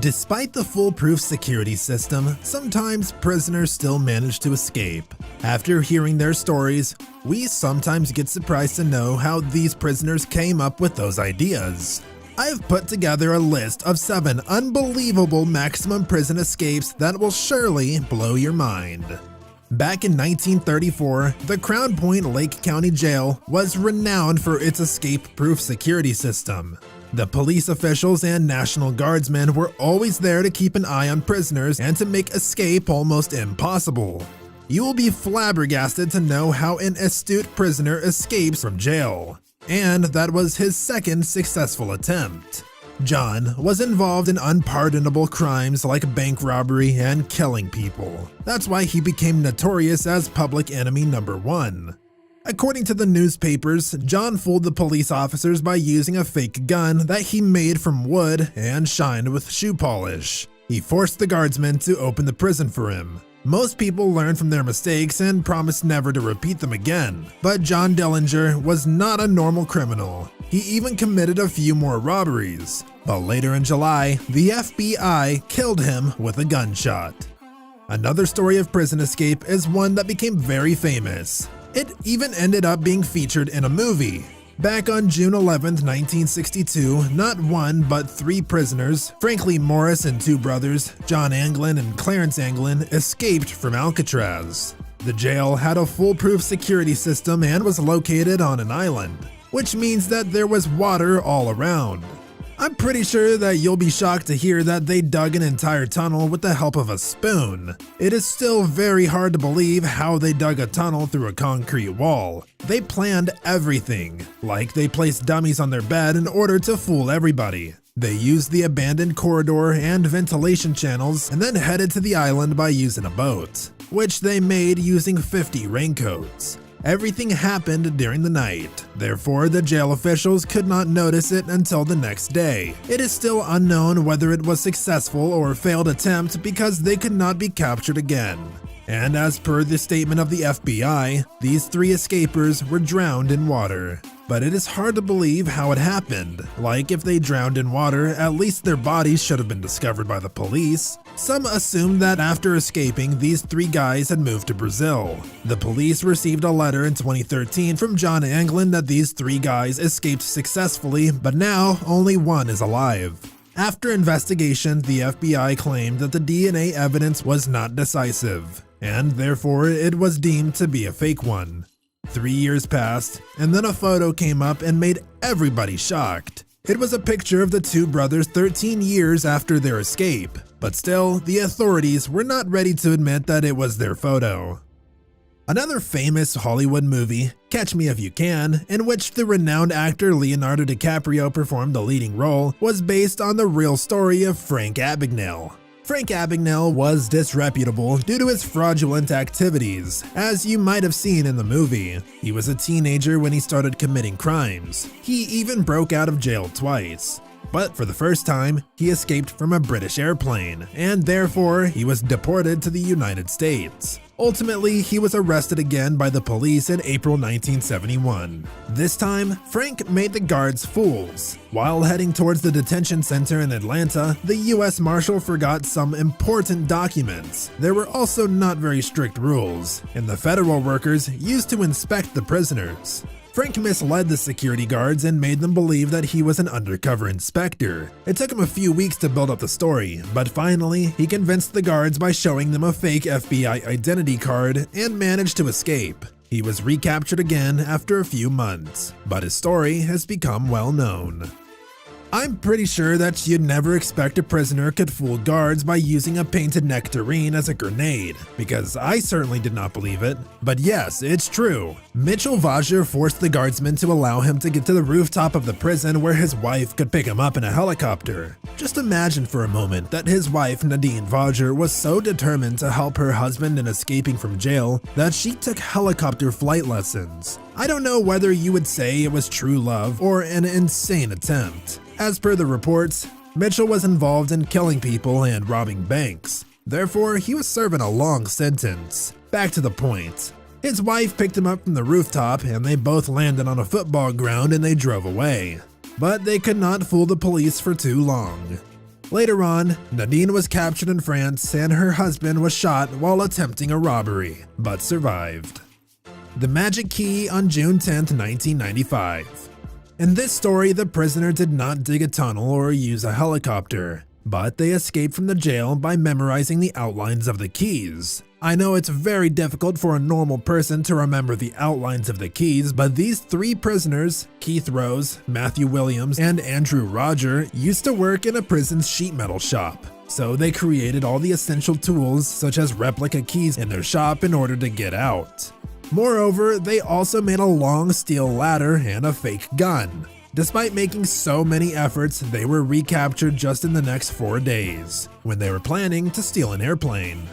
Despite the foolproof security system, sometimes prisoners still manage to escape. After hearing their stories, we sometimes get surprised to know how these prisoners came up with those ideas. I have put together a list of 7 unbelievable maximum prison escapes that will surely blow your mind. Back in 1934, the Crown Point Lake County Jail was renowned for its escape-proof security system. The police officials and National Guardsmen were always there to keep an eye on prisoners and to make escape almost impossible. You will be flabbergasted to know how an astute prisoner escapes from jail. And that was his second successful attempt. John was involved in unpardonable crimes like bank robbery and killing people. That's why he became notorious as public enemy number 1. According to the newspapers, John fooled the police officers by using a fake gun that he made from wood and shined with shoe polish. He forced the guardsmen to open the prison for him. Most people learned from their mistakes and promised never to repeat them again. But John Dillinger was not a normal criminal. He even committed a few more robberies. But later in July, the FBI killed him with a gunshot. Another story of prison escape is one that became very famous. It even ended up being featured in a movie. Back on June 11, 1962, not 1 but 3 prisoners, Frank Lee Morris and 2 brothers, John Anglin and Clarence Anglin, escaped from Alcatraz. The jail had a foolproof security system and was located on an island, which means that there was water all around. I'm pretty sure that you'll be shocked to hear that they dug an entire tunnel with the help of a spoon. It is still very hard to believe how they dug a tunnel through a concrete wall. They planned everything, like they placed dummies on their bed in order to fool everybody. They used the abandoned corridor and ventilation channels and then headed to the island by using a boat, which they made using 50 raincoats. Everything happened during the night, therefore the jail officials could not notice it until the next day. It is still unknown whether it was successful or failed attempt because they could not be captured again. And as per the statement of the FBI, these 3 escapers were drowned in water. But it is hard to believe how it happened. Like if they drowned in water, at least their bodies should have been discovered by the police. Some assumed that after escaping, these 3 guys had moved to Brazil. The police received a letter in 2013 from John Anglin that these 3 guys escaped successfully, but now only 1 is alive. After investigation, the FBI claimed that the DNA evidence was not decisive, and therefore it was deemed to be a fake one. 3 years passed, and then a photo came up and made everybody shocked. It was a picture of the 2 brothers 13 years after their escape, but still, the authorities were not ready to admit that it was their photo. Another famous Hollywood movie, Catch Me If You Can, in which the renowned actor Leonardo DiCaprio performed the leading role, was based on the real story of Frank Abagnale. Frank Abagnale was disreputable due to his fraudulent activities, as you might have seen in the movie. He was a teenager when he started committing crimes. He even broke out of jail twice. But for the first time, he escaped from a British airplane, and therefore he was deported to the United States. Ultimately, he was arrested again by the police in April 1971. This time, Frank made the guards fools. While heading towards the detention center in Atlanta, the US Marshal forgot some important documents. There were also not very strict rules, and the federal workers used to inspect the prisoners. Frank misled the security guards and made them believe that he was an undercover inspector. It took him a few weeks to build up the story, but finally, he convinced the guards by showing them a fake FBI identity card and managed to escape. He was recaptured again after a few months, but his story has become well known. I'm pretty sure that you'd never expect a prisoner could fool guards by using a painted nectarine as a grenade, because I certainly did not believe it. But yes, it's true. Mitchell Vosger forced the guardsmen to allow him to get to the rooftop of the prison where his wife could pick him up in a helicopter. Just imagine for a moment that his wife Nadine Vosger was so determined to help her husband in escaping from jail that she took helicopter flight lessons. I don't know whether you would say it was true love or an insane attempt. As per the reports, Mitchell was involved in killing people and robbing banks. Therefore, he was serving a long sentence. Back to the point. His wife picked him up from the rooftop and they both landed on a football ground and they drove away. But they could not fool the police for too long. Later on, Nadine was captured in France and her husband was shot while attempting a robbery, but survived. The Magic Key on June 10, 1995. In this story, the prisoner did not dig a tunnel or use a helicopter, but they escaped from the jail by memorizing the outlines of the keys. I know it's very difficult for a normal person to remember the outlines of the keys, but these three prisoners, Keith Rose, Matthew Williams, and Andrew Roger, used to work in a prison's sheet metal shop. So they created all the essential tools, such as replica keys, in their shop in order to get out. Moreover, they also made a long steel ladder and a fake gun. Despite making so many efforts, they were recaptured just in the next 4 days, when they were planning to steal an airplane.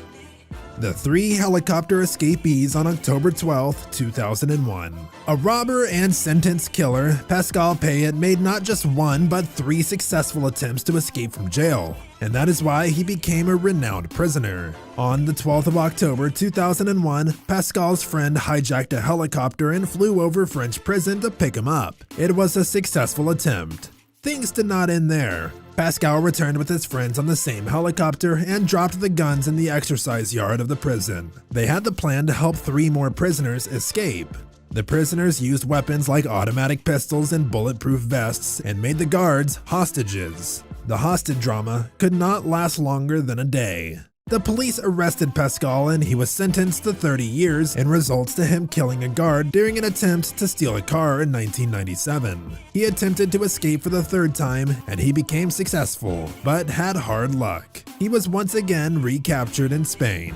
The three helicopter escapees on October 12, 2001. A robber and sentenced killer, Pascal Payet made not just one but 3 successful attempts to escape from jail, and that is why he became a renowned prisoner. On the 12th of October 2001, Pascal's friend hijacked a helicopter and flew over French prison to pick him up. It was a successful attempt. Things did not end there. Pascal returned with his friends on the same helicopter and dropped the guns in the exercise yard of the prison. They had the plan to help 3 more prisoners escape. The prisoners used weapons like automatic pistols and bulletproof vests and made the guards hostages. The hostage drama could not last longer than a day. The police arrested Pascal and he was sentenced to 30 years in results to him killing a guard during an attempt to steal a car in 1997. He attempted to escape for the 3rd time and he became successful, but had hard luck. He was once again recaptured in Spain.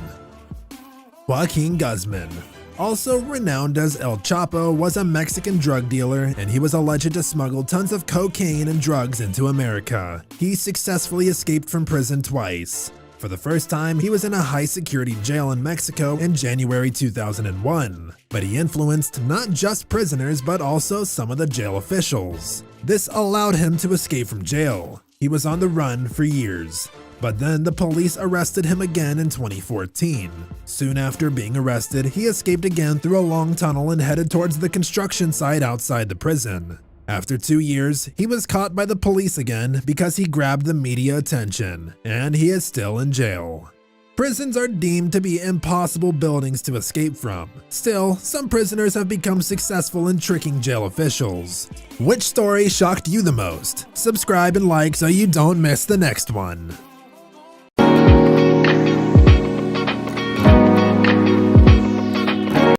Joaquin Guzman, also renowned as El Chapo, was a Mexican drug dealer and he was alleged to smuggle tons of cocaine and drugs into America. He successfully escaped from prison twice. For the first time, he was in a high-security jail in Mexico in January 2001, but he influenced not just prisoners but also some of the jail officials. This allowed him to escape from jail. He was on the run for years, but then the police arrested him again in 2014. Soon after being arrested, he escaped again through a long tunnel and headed towards the construction site outside the prison. After 2 years, he was caught by the police again because he grabbed the media attention, and he is still in jail. Prisons are deemed to be impossible buildings to escape from. Still, some prisoners have become successful in tricking jail officials. Which story shocked you the most? Subscribe and like so you don't miss the next one.